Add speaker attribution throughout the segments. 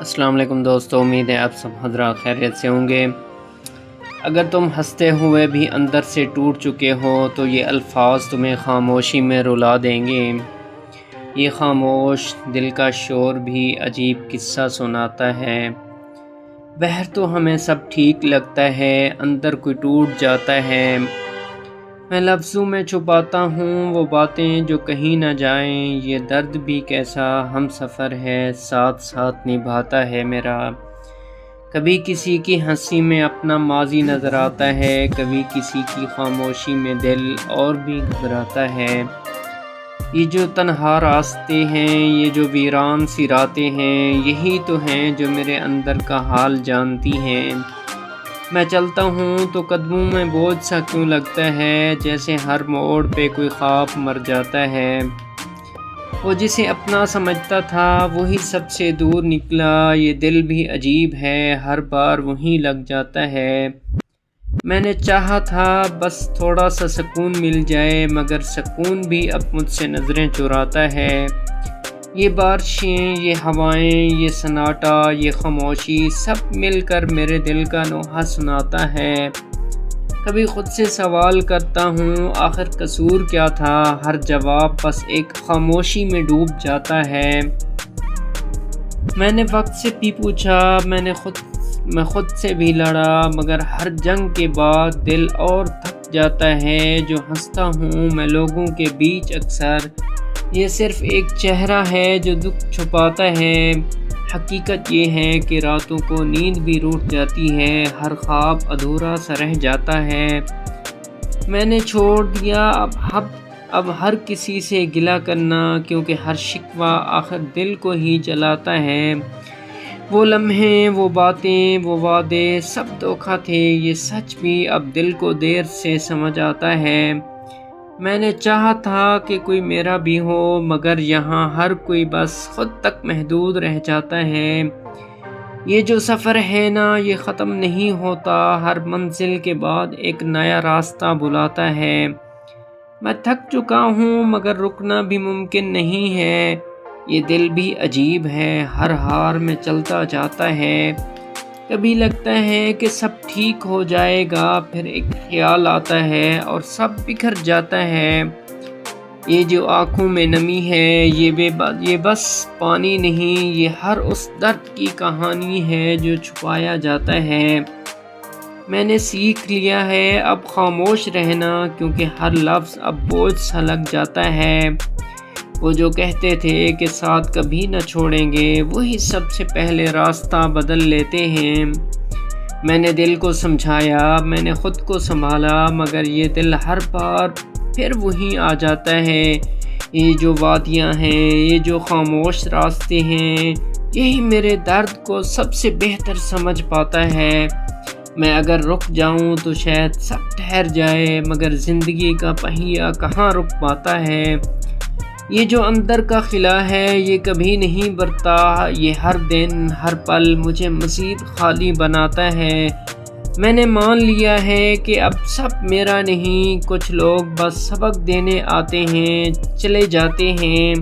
Speaker 1: السلام علیکم دوستو، امید ہے آپ سب حضرات خیریت سے ہوں گے۔ اگر تم ہنستے ہوئے بھی اندر سے ٹوٹ چکے ہو تو یہ الفاظ تمہیں خاموشی میں رلا دیں گے۔ یہ خاموش دل کا شور بھی عجیب قصہ سناتا ہے۔ باہر تو ہمیں سب ٹھیک لگتا ہے، اندر کوئی ٹوٹ جاتا ہے۔ میں لفظوں میں چھپاتا ہوں وہ باتیں جو کہیں نہ جائیں۔ یہ درد بھی کیسا ہم سفر ہے، ساتھ ساتھ نبھاتا ہے میرا۔ کبھی کسی کی ہنسی میں اپنا ماضی نظر آتا ہے، کبھی کسی کی خاموشی میں دل اور بھی گھبراتا ہے۔ یہ جو تنہا راستے ہیں، یہ جو ویران سی راتیں ہیں، یہی تو ہیں جو میرے اندر کا حال جانتی ہیں۔ میں چلتا ہوں تو قدموں میں بوجھ سا کیوں لگتا ہے، جیسے ہر موڑ پہ کوئی خواب مر جاتا ہے۔ وہ جسے اپنا سمجھتا تھا وہی سب سے دور نکلا۔ یہ دل بھی عجیب ہے، ہر بار وہیں لگ جاتا ہے۔ میں نے چاہا تھا بس تھوڑا سا سکون مل جائے، مگر سکون بھی اب مجھ سے نظریں چراتا ہے۔ یہ بارشیں، یہ ہوائیں، یہ سناٹا، یہ خاموشی سب مل کر میرے دل کا نوحہ سناتا ہے۔ کبھی خود سے سوال کرتا ہوں آخر قصور کیا تھا، ہر جواب بس ایک خاموشی میں ڈوب جاتا ہے۔ میں نے وقت سے بھی پوچھا، میں خود سے بھی لڑا، مگر ہر جنگ کے بعد دل اور تھک جاتا ہے۔ جو ہنستا ہوں میں لوگوں کے بیچ اکثر، یہ صرف ایک چہرہ ہے جو دکھ چھپاتا ہے۔ حقیقت یہ ہے کہ راتوں کو نیند بھی روٹھ جاتی ہے، ہر خواب ادھورا سا رہ جاتا ہے۔ میں نے چھوڑ دیا اب ہر کسی سے گلہ کرنا، کیونکہ ہر شکوہ آخر دل کو ہی جلاتا ہے۔ وہ لمحے، وہ باتیں، وہ وعدے سب دھوکہ تھے، یہ سچ بھی اب دل کو دیر سے سمجھ آتا ہے۔ میں نے چاہا تھا کہ کوئی میرا بھی ہو، مگر یہاں ہر کوئی بس خود تک محدود رہ جاتا ہے۔ یہ جو سفر ہے نا یہ ختم نہیں ہوتا، ہر منزل کے بعد ایک نیا راستہ بلاتا ہے۔ میں تھک چکا ہوں مگر رکنا بھی ممکن نہیں ہے۔ یہ دل بھی عجیب ہے، ہر ہار میں چلتا جاتا ہے۔ کبھی لگتا ہے کہ سب ٹھیک ہو جائے گا، پھر ایک خیال آتا ہے اور سب بکھر جاتا ہے۔ یہ جو آنکھوں میں نمی ہے یہ بس پانی نہیں، یہ ہر اس درد کی کہانی ہے جو چھپایا جاتا ہے۔ میں نے سیکھ لیا ہے اب خاموش رہنا، کیونکہ ہر لفظ اب بوجھ سا لگ جاتا ہے۔ وہ جو کہتے تھے کہ ساتھ کبھی نہ چھوڑیں گے، وہی سب سے پہلے راستہ بدل لیتے ہیں۔ میں نے دل کو سمجھایا، میں نے خود کو سنبھالا، مگر یہ دل ہر بار پھر وہیں آ جاتا ہے۔ یہ جو وادیاں ہیں، یہ جو خاموش راستے ہیں، یہی میرے درد کو سب سے بہتر سمجھ پاتا ہے۔ میں اگر رک جاؤں تو شاید سب ٹھہر جائے، مگر زندگی کا پہیہ کہاں رک پاتا ہے۔ یہ جو اندر کا خلا ہے یہ کبھی نہیں برتا، یہ ہر دن ہر پل مجھے مزید خالی بناتا ہے۔ میں نے مان لیا ہے کہ اب سب میرا نہیں، کچھ لوگ بس سبق دینے آتے ہیں چلے جاتے ہیں۔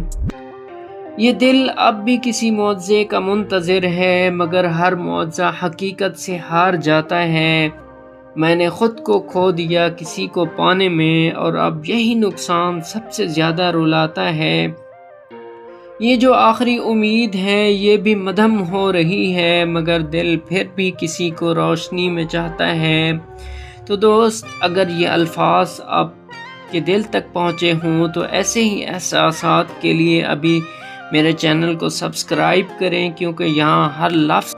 Speaker 1: یہ دل اب بھی کسی معجزے کا منتظر ہے، مگر ہر معجزہ حقیقت سے ہار جاتا ہے۔ میں نے خود کو کھو دیا کسی کو پانے میں، اور اب یہی نقصان سب سے زیادہ رلاتا ہے۔ یہ جو آخری امید ہے یہ بھی مدھم ہو رہی ہے، مگر دل پھر بھی کسی کو روشنی میں چاہتا ہے۔ تو دوست، اگر یہ الفاظ آپ کے دل تک پہنچے ہوں تو ایسے ہی احساسات کے لیے ابھی میرے چینل کو سبسکرائب کریں، کیونکہ یہاں ہر لفظ